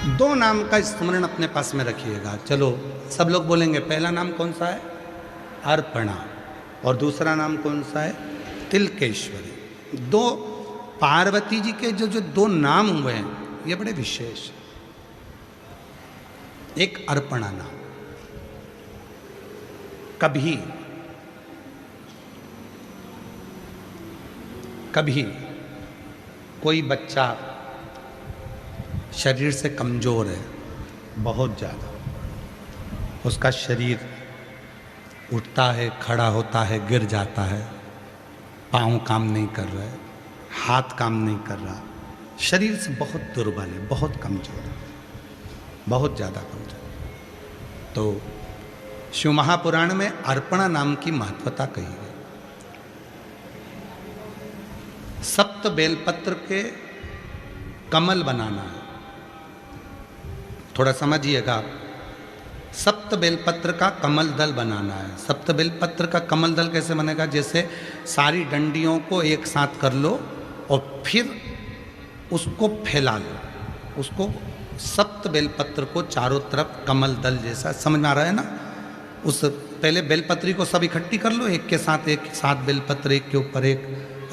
दो नाम का स्मरण अपने पास में रखिएगा। चलो सब लोग बोलेंगे, पहला नाम कौन सा है? अर्पणा। और दूसरा नाम कौन सा है? तिलकेश्वरी। दो पार्वती जी के जो दो नाम हुए हैं ये बड़े विशेष। एक अर्पणा नाम, कभी कभी कोई बच्चा शरीर से कमज़ोर है, बहुत ज़्यादा, उसका शरीर उठता है, खड़ा होता है, गिर जाता है, पाँव काम नहीं कर रहा है, हाथ काम नहीं कर रहा, शरीर से बहुत दुर्बल है, बहुत कमज़ोर है, बहुत ज़्यादा कमज़ोर। तो शिव महापुराण में अर्पणा नाम की महत्वता कही है। सप्त बेलपत्र के कमल बनाना है, थोड़ा समझिएगा। सप्त बेलपत्र का कमल दल बनाना है। सप्त बेलपत्र का कमल दल कैसे बनेगा? जैसे सारी डंडियों को एक साथ कर लो और फिर उसको फैला लो, उसको सप्त बेलपत्र को चारों तरफ कमल दल जैसा, समझ में आ रहा है ना? उस पहले बेलपत्री को सब इकट्ठी कर लो, एक के साथ बेलपत्र एक के ऊपर एक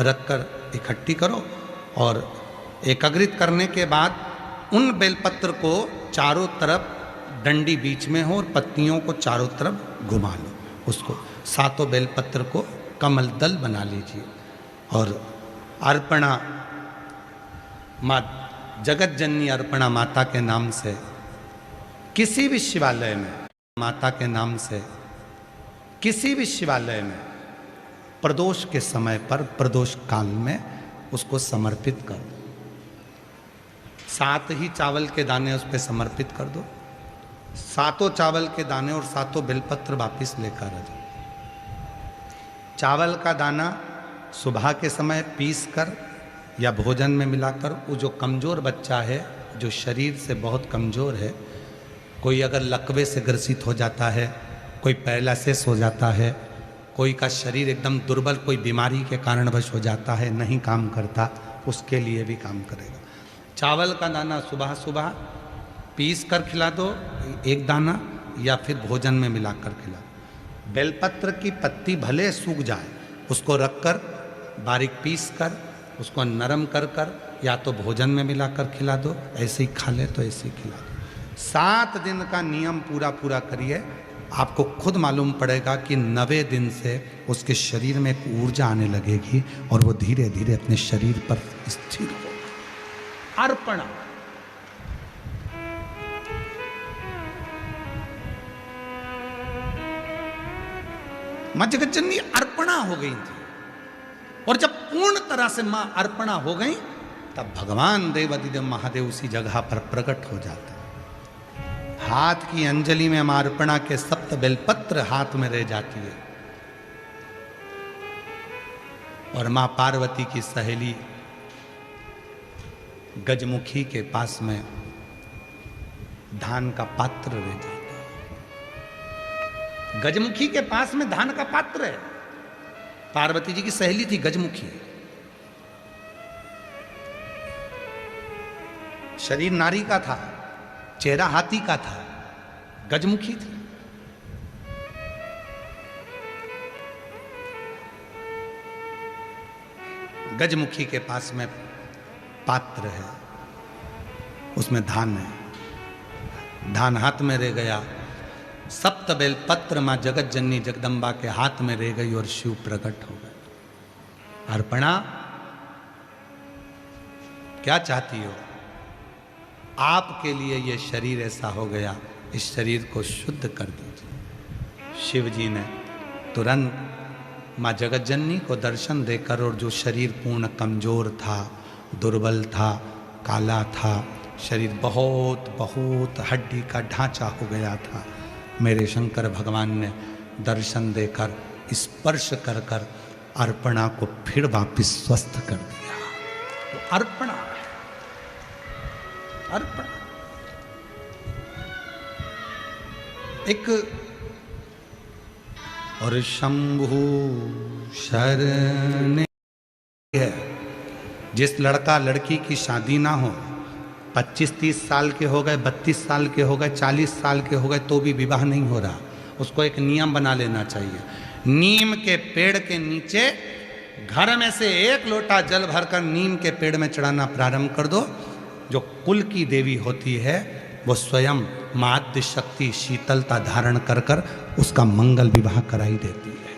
रख कर इकट्ठी करो, और एकत्रित करने के बाद उन बेलपत्र को चारों तरफ डंडी बीच में हो और पत्तियों को चारों तरफ घुमा लो, उसको सातों बेलपत्र को कमल दल बना लीजिए। और अर्पणा माँ जगत जननी अर्पणा माता के नाम से किसी भी शिवालय में, माता के नाम से किसी भी शिवालय में प्रदोष के समय पर, प्रदोष काल में उसको समर्पित कर दो। 7 ही चावल के दाने उस पर समर्पित कर दो, 7 चावल के दाने और 7 बेलपत्र वापिस लेकर आ जाओ। चावल का दाना सुबह के समय पीस कर या भोजन में मिलाकर, वो जो कमज़ोर बच्चा है, जो शरीर से बहुत कमज़ोर है, कोई अगर लकवे से ग्रसित हो जाता है, कोई पैरालिसिस हो जाता है, कोई का शरीर एकदम दुर्बल, कोई बीमारी के कारणवश हो जाता है, नहीं काम करता, उसके लिए भी काम करेगा। चावल का दाना सुबह सुबह पीस कर खिला दो, एक दाना, या फिर भोजन में मिलाकर खिला दो। बेलपत्र की पत्ती भले सूख जाए, उसको रखकर बारीक पीस कर उसको नरम कर कर या तो भोजन में मिलाकर खिला दो, ऐसे ही खा ले तो ऐसे ही खिला दो। 7 दिन का नियम पूरा करिए, आपको खुद मालूम पड़ेगा कि 9वें दिन से उसके शरीर में एक ऊर्जा आने लगेगी और वो धीरे धीरे अपने शरीर पर स्थिर हो। अर्पणा, मां जगत जननी अर्पणा हो गई थी, और जब पूर्ण तरह से मां अर्पणा हो गई तब भगवान देवादिदेव महादेव उसी जगह पर प्रकट हो जाते। हाथ की अंजलि में मां अर्पणा के 7 बेलपत्र हाथ में रह जाती है, और मां पार्वती की सहेली गजमुखी के पास में धान का पात्र रह जाता है। गजमुखी के पास में धान का पात्र है। पार्वती जी की सहेली थी गजमुखी, शरीर नारी का था, चेहरा हाथी का था, गजमुखी थी। गजमुखी के पास में पात्र है, उसमें धान है, धान हाथ में रह गया। 7 बेलपत्र मां जगत जननी जगदम्बा के हाथ में रह गई और शिव प्रकट हो गए। अर्पणा, क्या चाहती हो? आपके लिए ये शरीर ऐसा हो गया, इस शरीर को शुद्ध कर दीजिए। शिव जी ने तुरंत मां जगत जननी को दर्शन देकर, और जो शरीर पूर्ण कमजोर था, दुर्बल था, काला था, शरीर बहुत हड्डी का ढांचा हो गया था, मेरे शंकर भगवान ने दर्शन देकर, स्पर्श कर कर अर्पणा को फिर वापिस स्वस्थ कर दिया। तो अर्पणा, अर्पणा एक, और शंभु शरण है। जिस लड़का लड़की की शादी ना हो, 25-30 साल के हो गए, 32 साल के हो गए, 40 साल के हो गए तो भी विवाह नहीं हो रहा, उसको एक नियम बना लेना चाहिए। नीम के पेड़ के नीचे घर में से 1 लोटा जल भरकर नीम के पेड़ में चढ़ाना प्रारंभ कर दो। जो कुल की देवी होती है वो स्वयं माद्य शक्ति शीतलता धारण कर कर उसका मंगल विवाह कराई देती है।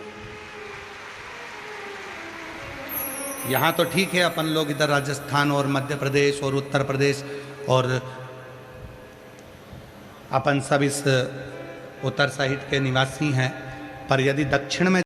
यहाँ तो ठीक है, अपन लोग इधर राजस्थान और मध्य प्रदेश और उत्तर प्रदेश और अपन सब इस उत्तर साइड के निवासी हैं, पर यदि दक्षिण में